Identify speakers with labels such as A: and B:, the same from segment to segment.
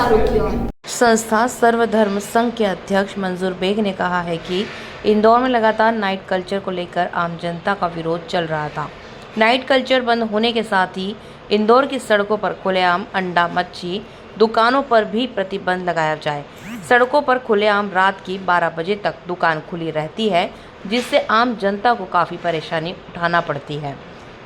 A: आरोपियों।
B: संस्था सर्वधर्म संघ के अध्यक्ष मंजूर बेग ने कहा है कि इंदौर में लगातार नाइट कल्चर को लेकर आम जनता का विरोध चल रहा था। नाइट कल्चर बंद होने के साथ ही इंदौर की सड़कों पर खुलेआम अंडा मच्छी दुकानों पर भी प्रतिबंध लगाया जाए। सड़कों पर खुलेआम रात की 12 बजे तक दुकान खुली रहती है, जिससे आम जनता को काफ़ी परेशानी उठाना पड़ती है।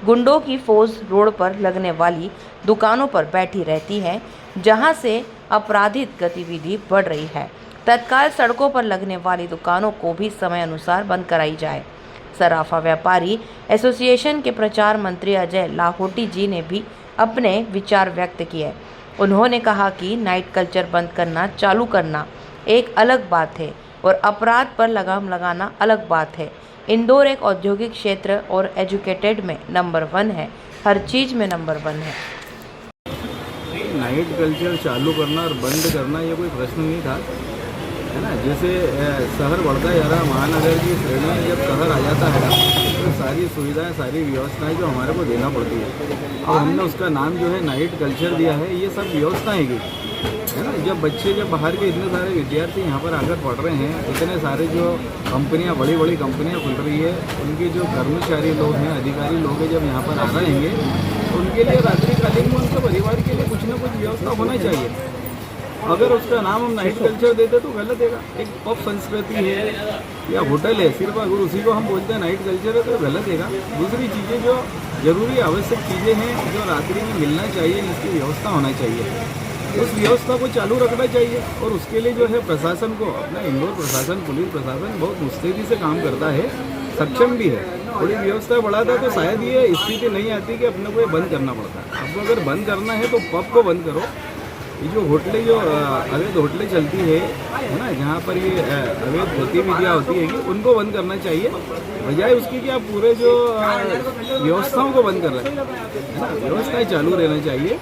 B: गुंडों की फौज रोड पर लगने वाली दुकानों पर बैठी रहती है, जहां से आपराधिक गतिविधि बढ़ रही है। तत्काल सड़कों पर लगने वाली दुकानों को भी समय अनुसार बंद कराई जाए। सराफा व्यापारी एसोसिएशन के प्रचार मंत्री अजय लाहोटी जी ने भी अपने विचार व्यक्त किए। उन्होंने कहा कि नाइट कल्चर बंद करना चालू करना एक अलग बात है और अपराध पर लगाम लगाना अलग बात है। इंदौर एक औद्योगिक क्षेत्र और एजुकेटेड में नंबर 1 है, हर चीज़ में नंबर 1 है।
C: नाइट कल्चर चालू करना और बंद करना ये कोई प्रश्न नहीं था, है ना। जैसे शहर बढ़ता जा रहा, महानगर की श्रेणी में जब शहर आ जाता है तो सारी सुविधाएं, सारी व्यवस्थाएं जो हमारे को देना पड़ती है, और हमने उसका नाम जो है नाइट कल्चर दिया है। ये सब व्यवस्थाएं की, है ना। जब बाहर के इतने सारे विद्यार्थी यहाँ पर आकर पढ़ रहे हैं, इतने सारे जो कंपनियाँ, बड़ी बड़ी कंपनियाँ खुल रही है, उनके जो कर्मचारी लोग हैं, अधिकारी लोग हैं, जब यहाँ पर आ रहेंगे तो उनके लिए रात्रिकालीन में उनके परिवार के लिए कुछ ना कुछ व्यवस्था होना चाहिए। अगर उसका नाम हम नाइट कल्चर देते तो गलत है। एक पब संस्कृति है या होटल है, सिर्फ अगर उसी को हम बोलते हैं नाइट कल्चर है तो गलत है। दूसरी चीज़ें जो जरूरी आवश्यक चीज़ें हैं जो रात्रि में मिलना चाहिए, जिसकी व्यवस्था होना चाहिए, उस व्यवस्था को चालू रखना चाहिए। और उसके लिए जो है प्रशासन को, अपना इंदौर प्रशासन, पुलिस प्रशासन बहुत मुस्तैदी से काम करता है, सक्षम भी है। थोड़ी व्यवस्था बढ़ाता तो शायद ये स्थिति नहीं आती कि अपने को ये बंद करना पड़ता है। आपको अगर बंद करना है तो पब को बंद करो। ये जो होटलें, जो अवैध होटलें चलती है ना, जहाँ पर ये अवैध गतिविधियाँ होती है, उनको बंद करना चाहिए, बजाय उसकी कि आप पूरे जो व्यवस्थाओं को बंद कर रहे हैं। व्यवस्थाएँ चालू रहना चाहिए।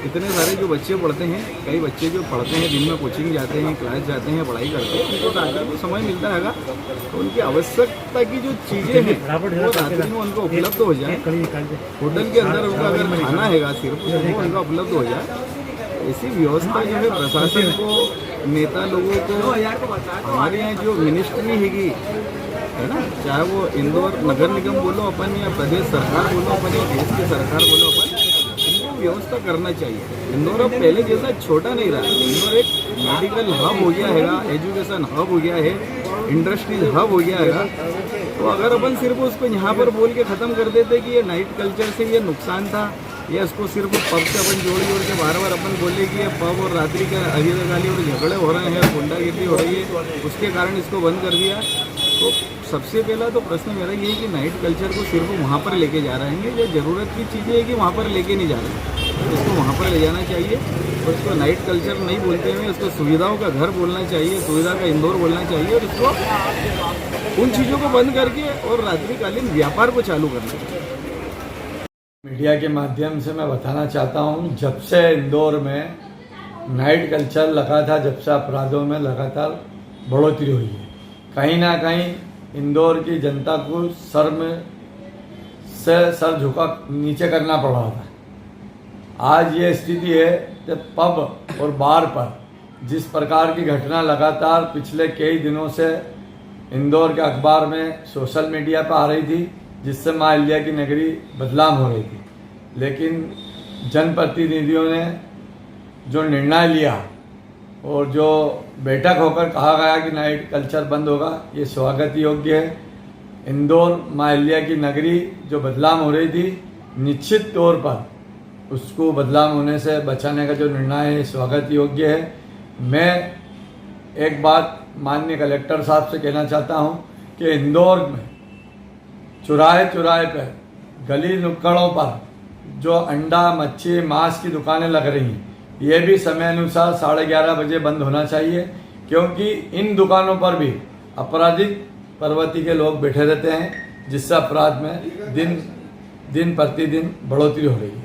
C: इतने सारे जो बच्चे पढ़ते हैं, कई बच्चे जो पढ़ते हैं, दिन में कोचिंग जाते हैं, क्लास जाते हैं, पढ़ाई करते हैं, उनको रात्रि को समय मिलता है तो उनकी आवश्यकता की जो चीज़ें हैं वो रात्रि में उनको उपलब्ध हो जाए। होटल के अंदर उनका अगर खाना है सिर्फ वो उनका उपलब्ध हो जाए। ऐसी व्यवस्था जो है प्रशासन को, नेता लोगों को, हमारे यहाँ जो मिनिस्ट्री हैगी, है ना, चाहे वो इंदौर नगर निगम बोलो अपन या प्रदेश सरकार बोलो अपन या देश की सरकार बोलो अपन, इनको व्यवस्था करना चाहिए। इंदौर अब पहले जैसा छोटा नहीं रहा। इंदौर एक मेडिकल हब हो गया है, एजुकेशन हब हो गया है, इंडस्ट्रीज हब हो गया है। तो अगर अपन सिर्फ उसको यहाँ पर बोल के ख़त्म कर देते कि ये नाइट कल्चर से ये नुकसान था, या इसको सिर्फ पब से अपन जोड़ के बार बार अपन बोले कि ये पब और रात्रि का अगीदगाली और झगड़े हो रहे हैं, गुंडागिरी हो रही है, उसके कारण इसको बंद कर दिया, तो सबसे पहला तो प्रश्न मेरा ये है कि नाइट कल्चर को सिर्फ वहाँ पर लेके जा रहे हैं। जो ज़रूरत की चीज़ें है कि वहाँ पर लेके नहीं जा रहे, तो इसको वहाँ पर ले जाना चाहिए। और इसको नाइट कल्चर नहीं बोलते हुए इसको सुविधाओं का घर बोलना चाहिए, सुविधा का इंदौर बोलना चाहिए, और इसको उन चीज़ों को बंद करके और रात्रिकालीन व्यापार को चालू करना चाहिए।
D: मीडिया के माध्यम से मैं बताना चाहता हूँ, जब से इंदौर में नाइट कल्चर लगा था, जब से अपराधों में लगातार बढ़ोतरी हुई है, कहीं ना कहीं इंदौर की जनता को सर झुका नीचे करना पड़ रहा था। आज ये स्थिति है कि पब और बार पर जिस प्रकार की घटना लगातार पिछले कई दिनों से इंदौर के अखबार में, सोशल मीडिया पर आ रही थी, जिससे माँ अहिल्या की नगरी बदनाम हो रही थी, लेकिन जनप्रतिनिधियों ने जो निर्णय लिया और जो बैठक होकर कहा गया कि नाइट कल्चर बंद होगा, ये स्वागत योग्य है। इंदौर माँ अहिल्या की नगरी जो बदनाम हो रही थी, निश्चित तौर पर उसको बदनाम होने से बचाने का जो निर्णय है स्वागत योग्य है। मैं एक बात माननीय कलेक्टर साहब से कहना चाहता हूँ कि इंदौर में चौराहे पर, गली नुक्कड़ों पर जो अंडा, मच्छी, मांस की दुकानें लग रही हैं, ये भी समय अनुसार 11:30 बजे बंद होना चाहिए, क्योंकि इन दुकानों पर भी आपराधिक प्रवृत्ति के लोग बैठे रहते हैं, जिससे अपराध में दिन प्रतिदिन बढ़ोतरी हो रही है।